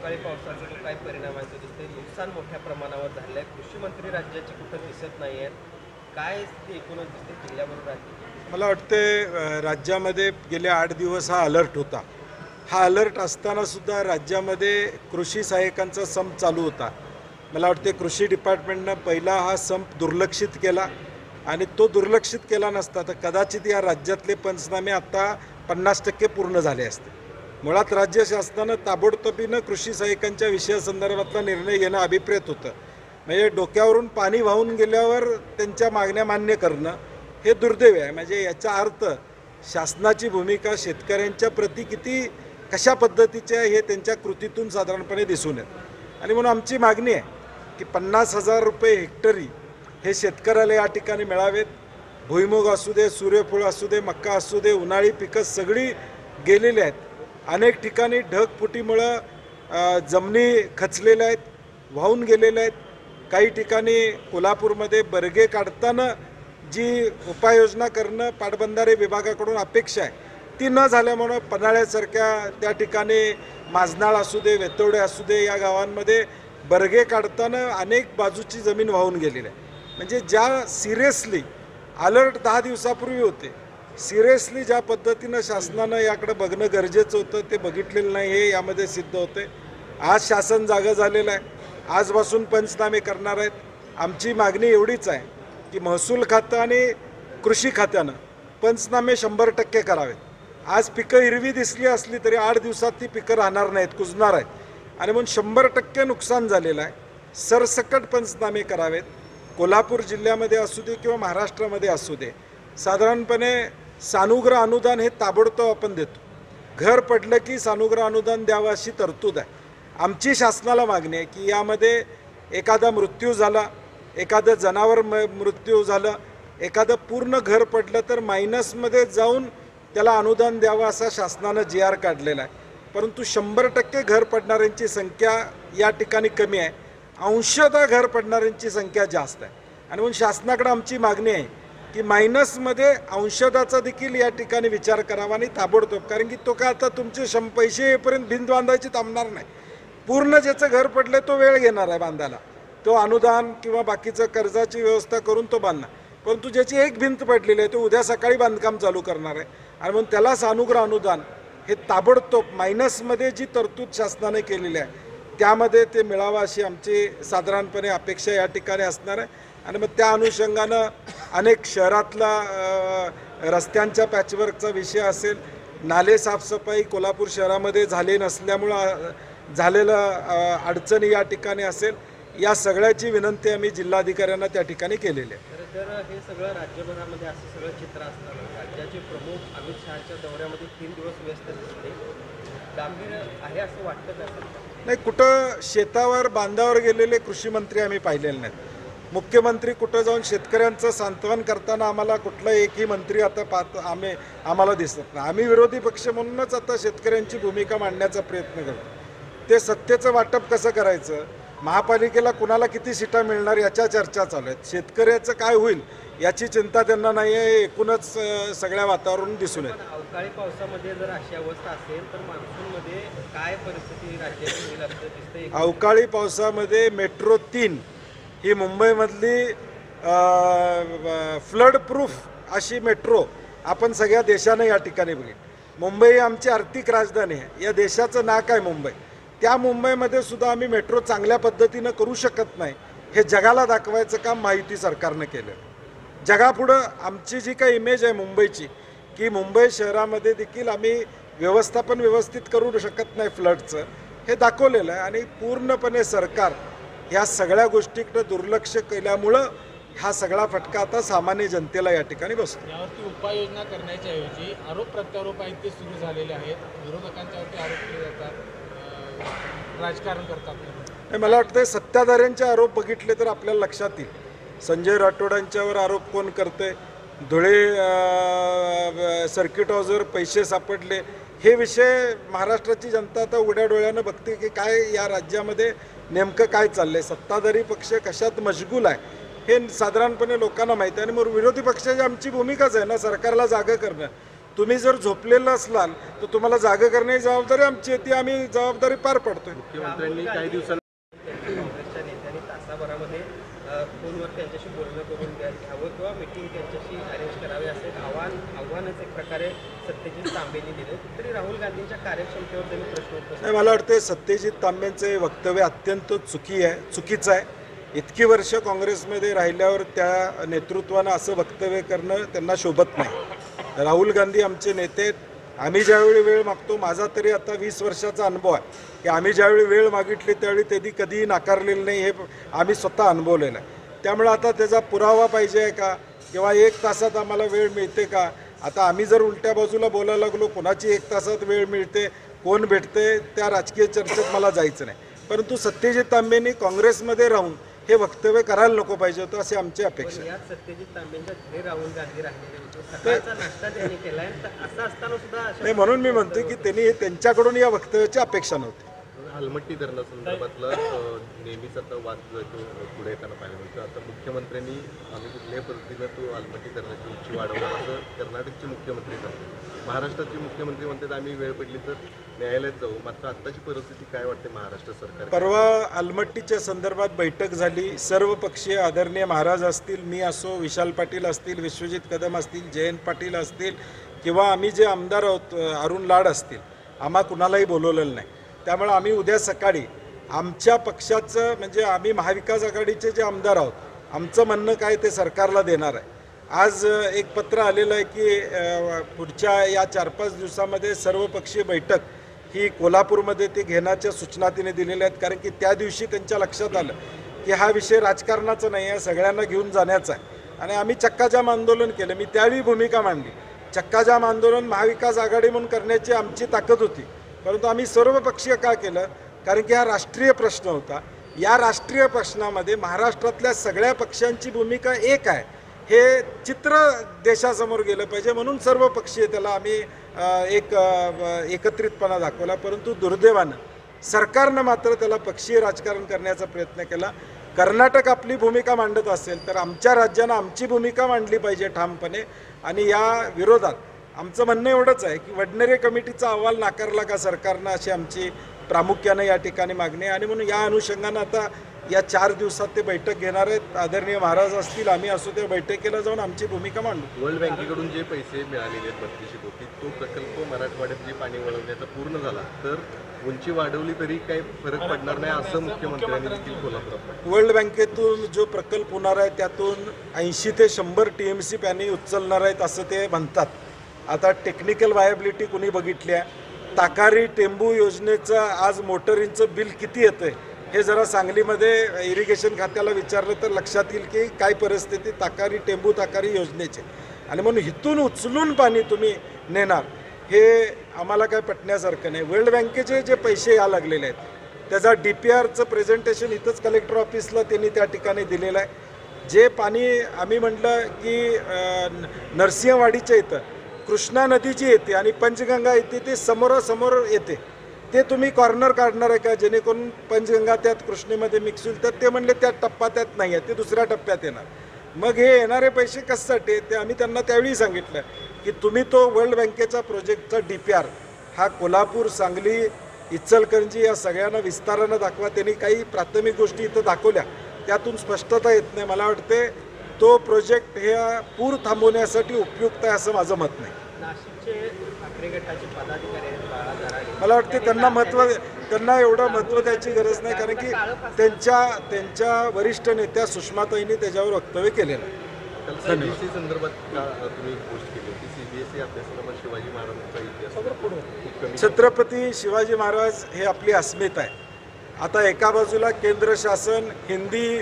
अवकाळी पावसाचा जो काय परिणाम आहे तो दिसतोय, नुकसान मोठ्या प्रमाणावर झालं आहे. कृषी मंत्री राज्याचे कुठं दिसत नाही आहेत. काय ते एकूणच दिसते जिल्ह्याबरोबर राज्य? मला वाटते राज्यामध्ये गेले 8 दिवस हा अलर्ट होता. हा अलर्ट असताना सुद्धा राज्यामध्ये कृषी सहाय्यकांचा संप चालू होता. मला वाटते कृषी डिपार्टमेंटनं पहिला हा संप दुर्लक्षित केला आणि तो दुर्लक्षित केला नसता तर कदाचित या राज्यातले पंचनामे आता 50% पूर्ण झाले असते. मुळात राज्य शासनानं ताबडतोबीनं कृषी सहाय्यकांच्या विषयासंदर्भातला निर्णय घेणं अभिप्रेत होतं. म्हणजे डोक्यावरून पाणी वाहून गेल्यावर त्यांच्या मागण्या मान्य करणं हे दुर्दैव आहे. म्हणजे याचा अर्थ शासनाची भूमिका शेतकऱ्यांच्या प्रति किती कशा पद्धतीची आहे हे त्यांच्या कृतीतून साधारणपणे दिसून येतं. आणि म्हणून आमची मागणी आहे की 50,000 रुपये हेक्टरी हे शेतकऱ्याला या ठिकाणी मिळावेत. भुईमुग असू दे, सूर्यफूल असू दे, मक्का असू दे, उन्हाळी पिकं सगळी गेलेली आहेत. अनेक ठिकाणी ढगफुटीमुळं जमिनी खचलेल्या आहेत, वाहून गेलेल्या आहेत. काही ठिकाणी कोल्हापूरमध्ये बर्गे काढताना जी उपाययोजना करणं पाटबंधारे विभागाकडून अपेक्षा आहे ती न झाल्यामुळं पन्हाळ्यासारख्या त्या ठिकाणी माजनाळ असू दे, वेतवडे असू दे, या गावांमध्ये बर्गे काढताना अनेक बाजूची जमीन वाहून गेलेली आहे. म्हणजे ज्या सिरियसली अलर्ट 10 दिवसापूर्वी होते, सिरियसली ज्या पद्धतीनं शासनानं याकडे बघणं गरजेचं होतं ते बघितलेलं नाही हे यामध्ये सिद्ध होते. आज शासन जागं झालेलं आहे, आजपासून पंचनामे करणार आहेत. आमची मागणी एवढीच आहे की महसूल खातं आणि कृषी खात्यानं पंचनामे 100% करावेत. आज पिकं हिरवी दिसली असली तरी 8 दिवसात ती पिकं राहणार नाहीत, कुजणार आहेत. आणि म्हणून 100% नुकसान झालेलं आहे. सरसकट पंचनामे करावेत. कोल्हापूर जिल्ह्यामध्ये असू दे किंवा महाराष्ट्रामध्ये असू दे, साधारणपणे सानुग्रह अनुदान हे ताबडतोब आपण देतो. घर पडलं की सानुग्रह अनुदान द्यावं अशी तरतूद आहे. आमची शासनाला मागणी आहे की यामध्ये एखादा मृत्यू झाला, एखादं जनावर मृत्यू झालं, एखादं पूर्ण घर पडलं तर मायनसमध्ये जाऊन त्याला अनुदान द्यावं असा शासनानं GR काढलेला आहे. परंतु 100% घर पडणाऱ्यांची संख्या या ठिकाणी कमी आहे, अंशतः घर पडणाऱ्यांची संख्या जास्त आहे. आणि म्हणून शासनाकडे आमची मागणी आहे की मायनसमध्ये अंशदाचा देखील या ठिकाणी विचार करावा आणि ताबडतोब, कारण की तो काय आता तुमचे पैसे येईपर्यंत भिंत बांधायची थांबणार नाही. पूर्ण ज्याचं घर पडलं तो वेळ घेणार आहे बांधायला, तो अनुदान किंवा बाकीचं कर्जाची व्यवस्था करून तो बांधणार. परंतु ज्याची एक भिंत पडलेली आहे तो उद्या सकाळी बांधकाम चालू करणार आहे. आणि म्हणून त्याला सानुग्रह अनुदान हे ताबडतोब मायनसमध्ये जी तरतूद शासनाने केलेली आहे त्यामध्ये ते मिळावं अशी आमची साधारणपणे अपेक्षा या ठिकाणी असणार आहे. आणि मग त्या अनुषंगानं अनेक शहरातला रस्त्यांच्या पॅचवर्कचा विषय असेल, नाले साफसफाई कोल्हापूर शहरामध्ये झाले नसल्यामुळं झालेलं अडचणी या ठिकाणी असेल, या सगळ्याची विनंती आम्ही जिल्हाधिकाऱ्यांना त्या ठिकाणी केलेली आहे. तर हे सगळं राज्यभरामध्ये असं सगळं चित्र असताना राज्याचे प्रमुख अमित शहाच्या दौऱ्यामध्ये 3 दिवस व्यस्त दिसले. गांभीर्य आहे असं वाटतं का? नाही, कुठं शेतावर बांधावर गेलेले कृषी मंत्री आम्ही पाहिलेले नाहीत. मुख्यमंत्री कुठं जाऊन शेतकऱ्यांचं सांत्वन करताना आम्हाला कुठला एकही मंत्री आता आम्हाला दिसत नाही. आम्ही विरोधी पक्ष म्हणूनच आता शेतकऱ्यांची भूमिका मांडण्याचा प्रयत्न करतो. ते सत्तेचं वाटप कसं करायचं, महापालिकेला कुणाला किती सीटा मिळणार याच्या चर्चा चालू आहेत. शेतकऱ्याचं काय होईल याची चिंता त्यांना नाही आहे, एकूणच सगळ्या वातावरण दिसून येतं. अवकाळी पावसामध्ये जर अशी अवस्था असेल तर मान्सूनमध्ये काय परिस्थिती राज्याची होईल असं दिसतंय? अवकाळी पावसामध्ये मेट्रो 3 ही मुंबईमधली फ्लड प्रूफ अशी मेट्रो आपण सगळ्या देशानं या ठिकाणी बघितली. मुंबई आमची आर्थिक राजधानी आहे, या देशाचं नाक आहे मुंबई. त्या मुंबईमध्ये सुद्धा आम्ही मेट्रो चांगल्या पद्धतीनं करू शकत नाही हे जगाला दाखवायचं काम महायुती सरकारनं केलं. जगापुढं आमची जी काही इमेज आहे मुंबईची, की मुंबई शहरामध्ये देखील आम्ही व्यवस्थापन व्यवस्थित करू शकत नाही फ्लडचं, हे दाखवलेलं आहे. आणि पूर्णपणे सरकार ह्या सगळ्या गोष्टीकडे दुर्लक्ष केल्यामुळं हा सगळा फटका आता सामान्य जनतेला या ठिकाणी बसतो. यावरती उपाययोजना करण्याच्या ऐवजी आरोप प्रत्यारोप आहेत ते सुरू झालेले आहेत. विरोधकांच्यावरती आरोप केले जातात, राजकारण करतात. मला वाटतं सत्ताधाऱ्यांचे आरोप बघितले तर आपल्याला लक्षात येईल. संजय राठोडांच्यावर आरोप कोण करते, धुळे सर्किट हाऊसवर पैसे सापडले, हे विषय महाराष्ट्राची जनता आता उघड्या डोळ्यानं बघते की काय या राज्यामध्ये नेमकं काय चाललंय, सत्ताधारी पक्ष कशात मशगूल आहे हे साधारणपणे लोकांना माहिती आहे. आणि मग विरोधी पक्षाची आमची भूमिकाच आहे ना सरकारला जागं करणं. तुम्ही जर झोपलेलं असलाल तर तुम्हाला जागा करण्याची जबाबदारी आमची आहे, ती आम्ही जबाबदारी पार पाडतोय. मुख्यमंत्र्यांनी काही दिवसांनी काँग्रेसच्या नेत्यांनी तासाभरामध्ये फोनवर त्यांच्याशी बोलणं करून घ्यावं किंवा मिटिंग त्यांच्याशी अरेंज करावे असे आव्हानच एक प्रकारे सत्यजित तांबेंनी दिले. तरी राहुल गांधींच्या कार्यक्षमतेवर त्यांनी प्रश्न उपस्थित. नाही, मला वाटतं सत्यजित तांबेंचे वक्तव्य अत्यंत चुकीचं आहे. इतकी वर्ष काँग्रेसमध्ये राहिल्यावर त्या नेतृत्वानं असं वक्तव्य करणं त्यांना शोभत नाही. राहुल गांधी आमचे नेते आहेत. आम्ही ज्यावेळी वेळ मागतो, माझा तरी आता 20 वर्षाचा अनुभव आहे की आम्ही ज्यावेळी वेळ मागितली त्यावेळी त्यांनी कधीही नाकारलेलं नाही, हे आम्ही स्वतः अनुभवलेलं आहे. त्यामुळे आता त्याचा पुरावा पाहिजे आहे का, किंवा 1 तासात आम्हाला वेळ मिळते का? आता आम्ही जर उलट्या बाजूला बोलायला लागलो, कोणाची 1 तासात वेळ मिळते, कोण भेटते, त्या राजकीय चर्चेत मला जायचं नाही. परंतु सत्यजित तांबेंनी काँग्रेसमध्ये राहून हे वक्तव्य करायला नको पाहिजे होतं, अशी आमची अपेक्षा आहे. यात सत्यजित तांबेंच्या घरी राहुल गांधी राहिलेले होते, सकाळचा नाश्ता त्यांनी केलाय, तर असं असताना सुद्धा नाही, म्हणून मी म्हणतो की त्यांनी त्यांच्याकडून या वक्तव्याची अपेक्षा नव्हती. अलमट्टी धरणासंदर्भातला नेहमीच आता वाद जो पुढे येताना पाहायला मिळतो. आता मुख्यमंत्र्यांनी आम्ही कुठल्याही पद्धतीनं तो अलमट्टी धरणाची उंची वाढवणार असं कर्नाटकचे मुख्यमंत्री सांगतात. महाराष्ट्राचे मुख्यमंत्री म्हणतात आम्ही वेळ पडली तर न्यायालयात जाऊ. मात्र आत्ताची परिस्थिती काय वाटते महाराष्ट्र सरकार? परवा अलमट्टीच्या संदर्भात बैठक झाली. सर्व पक्षीय आदरणीय महाराज असतील, मी असो, विशाल पाटील असतील, विश्वजित कदम असतील, जयंत पाटील असतील, किंवा आम्ही जे आमदार आहोत अरुण लाड असतील, आम्हा कुणालाही बोलवलेलं नाही. त्यामुळे आम्ही उद्या सकाळी आमच्या पक्षाचं, म्हणजे आम्ही महाविकास आघाडीचे जे आमदार आहोत, आमचं म्हणणं काय ते सरकारला देणार आहे. आज एक पत्र आलेलं आहे की पुढच्या या 4-5 दिवसामध्ये सर्वपक्षीय बैठक ही कोल्हापूरमध्ये ते घेण्याच्या सूचना तिने दिलेल्या आहेत. कारण की त्या दिवशी त्यांच्या लक्षात आलं की हा विषय राजकारणाचा नाही आहे, सगळ्यांना घेऊन जाण्याचा आहे. आणि आम्ही चक्काजाम आंदोलन केलं. मी त्यावेळी भूमिका मांडली, चक्काजाम आंदोलन महाविकास आघाडी म्हणून करण्याची आमची ताकद होती. परंतु आम्ही सर्वपक्षीय का केलं? कारण की हा राष्ट्रीय प्रश्न होता. या राष्ट्रीय प्रश्नामध्ये महाराष्ट्रातल्या सगळ्या पक्षांची भूमिका एक आहे, हे चित्र देशासमोर गेलं पाहिजे. म्हणून सर्वपक्षीय त्याला आम्ही एकत्रितपणा दाखवला. परंतु दुर्दैवानं सरकारनं मात्र त्याला पक्षीय राजकारण करण्याचा प्रयत्न केला. कर्नाटक आपली भूमिका मांडत असेल तर आमच्या राज्यानं आमची भूमिका मांडली पाहिजे ठामपणे. आणि या विरोधात आमचं म्हणणं एवढंच आहे की वडनेरे कमिटीचा अहवाल नाकारला का सरकारनं, अशी आमची प्रामुख्यानं या ठिकाणी मागणी आहे. आणि म्हणून या अनुषंगानं आता या 4 दिवसात ते बैठक घेणार आहेत. आदरणीय महाराज असतील, आम्ही असू, त्या बैठकीला जाऊन आमची भूमिका मांडू. वर्ल्ड बँकेकडून जे पैसे मिळालेले आहेत 3200 कोटी, तो प्रकल्प मराठवाड्यात जे पाणी वळवण्याचा पूर्ण झाला तर उंची वाढवली तरी काही फरक पडणार नाही असं मुख्यमंत्र्यांनी देखील कोल्हापुरात. वर्ल्ड बँकेतून जो प्रकल्प होणार आहे त्यातून 80 ते 100 TMC पाणी उचलणार आहेत असं ते म्हणतात. आता टेक्निकल व्हायबिलिटी कुणी बघितली आहे? ताकारी टेंबू योजनेचं आज मोटरींचं बिल किती येतं आहे हे जरा सांगलीमध्ये इरिगेशन खात्याला विचारलं तर लक्षात येईल की काय परिस्थिती ताकारी टेंबू ताकारी योजनेचे. आणि म्हणून इथून उचलून पाणी तुम्ही नेणार हे आम्हाला काय पटण्यासारखं नाही. वर्ल्ड बँकेचे जे पैसे या लागलेले आहेत त्याचा DPRचं प्रेझेंटेशन इथंच कलेक्टर ऑफिसला त्यांनी त्या ठिकाणी दिलेलं आहे. जे पाणी आम्ही म्हटलं की नरसिंहवाडीच्या इथं कृष्णा नदी जी येते आणि पंचगंगा येते ते समोरासमोर येते, ते तुम्ही कॉर्नर काढणार आहे का जेणेकरून पंचगंगा त्यात कृष्णेमध्ये मिक्स होईल? तर ते म्हणले त्या टप्पा त्यात नाही आहे, ते दुसऱ्या टप्प्यात येणार. मग हे येणारे पैसे कशासाठी? ते आम्ही त्यांना त्यावेळी सांगितलं की तुम्ही तो वर्ल्ड बँकेचा प्रोजेक्टचा DPR हा कोल्हापूर, सांगली, इचलकरंजी या सगळ्यांना विस्तारानं दाखवा. त्यांनी काही प्राथमिक गोष्टी इथं दाखवल्या, त्यातून स्पष्टता येत नाही. मला वाटते तो प्रोजेक्ट हे पूर थांबवण्यासाठी उपयुक्त आहे असं माझं मत नाही. नाशिकचे ठाकरे गटाचे पदाधिकारी आहेत बाळा दराडे, मला वाटते त्यांना एवढं महत्त्व द्यायची गरज नाही. कारण की त्यांच्या वरिष्ठ नेत्या सुषमाताईंनी त्याच्यावर वक्तव्य केलेलं आहे. CBSE संदर्भात तुम्ही पोस्ट केली होती. CBSE अभ्यासक्रमात शिवाजी महाराजांचा इतिहास, छत्रपती शिवाजी महाराज हे आपली अस्मिता आहे. आता एका बाजूला केंद्र शासन हिंदी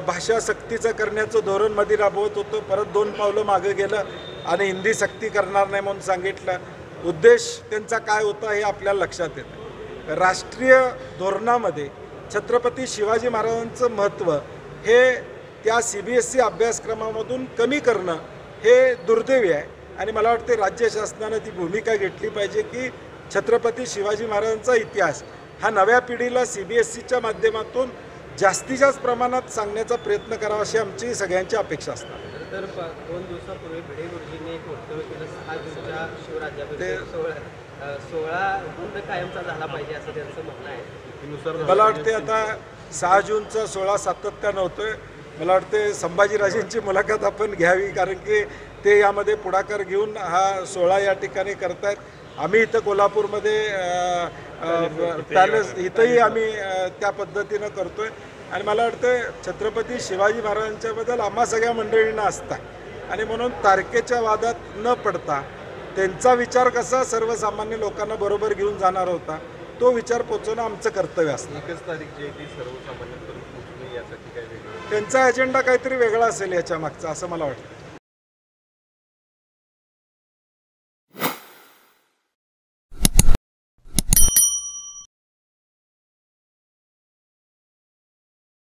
भाषा सक्तीचं करण्याचं धोरण मध्ये राबवत होतं, परत 2 पावलं मागं गेलं आणि हिंदी सक्ती करणार नाही म्हणून सांगितलं. उद्देश त्यांचा काय होता हे आपल्याला लक्षात येतं. राष्ट्रीय धोरणामध्ये छत्रपती शिवाजी महाराजांचं महत्त्व हे त्या CBSE अभ्यासक्रमामधून कमी करणं हे दुर्दैवी आहे. आणि मला वाटते राज्य शासनानं ती भूमिका घेतली पाहिजे की छत्रपती शिवाजी महाराजांचा इतिहास हा नव्या पिढीला CBSEच्या माध्यमातून जास्तीत जास्त प्रमाणात सांगण्याचा प्रयत्न करावा अशी आमची सगळ्यांची अपेक्षा असतात. तर 2 दिवसापूर्वी भिडे गुरुजींनी एक वक्तव्य केलं 6 जूनच्या शिवराज्याभिषेक सोहळा बंद कायमचा झाला पाहिजे असं त्यांचं म्हणणं आहे. मला वाटते आता 6 जूनचा सोहळा सातत्यानं होतोय. मला वाटते संभाजीराजेंची मुलाखत आपण घ्यावी, कारण की ते यामध्ये पुढाकार घेऊन हा सोहळा या ठिकाणी करतायत. आम्ही इथं कोल्हापूरमध्ये पॅलेस इथंही आम्ही त्या पद्धतीनं करतोय. आणि मला वाटतं छत्रपती शिवाजी महाराजांच्याबद्दल आम्हा सगळ्या मंडळींना असतात आणि म्हणून तारखेच्या वादात न पडता त्यांचा विचार कसा सर्वसामान्य लोकांना बरोबर घेऊन जाणार होता तो विचार पोचवणं आमचं कर्तव्य असतं. 1 तारीख जी आहे ती सर्वसामान्यांपर्यंत पोहोचणे यासाठी काय वेगळं त्यांचा अजेंडा काहीतरी वेगळा असेल याच्या मागचा, असं मला वाटतं.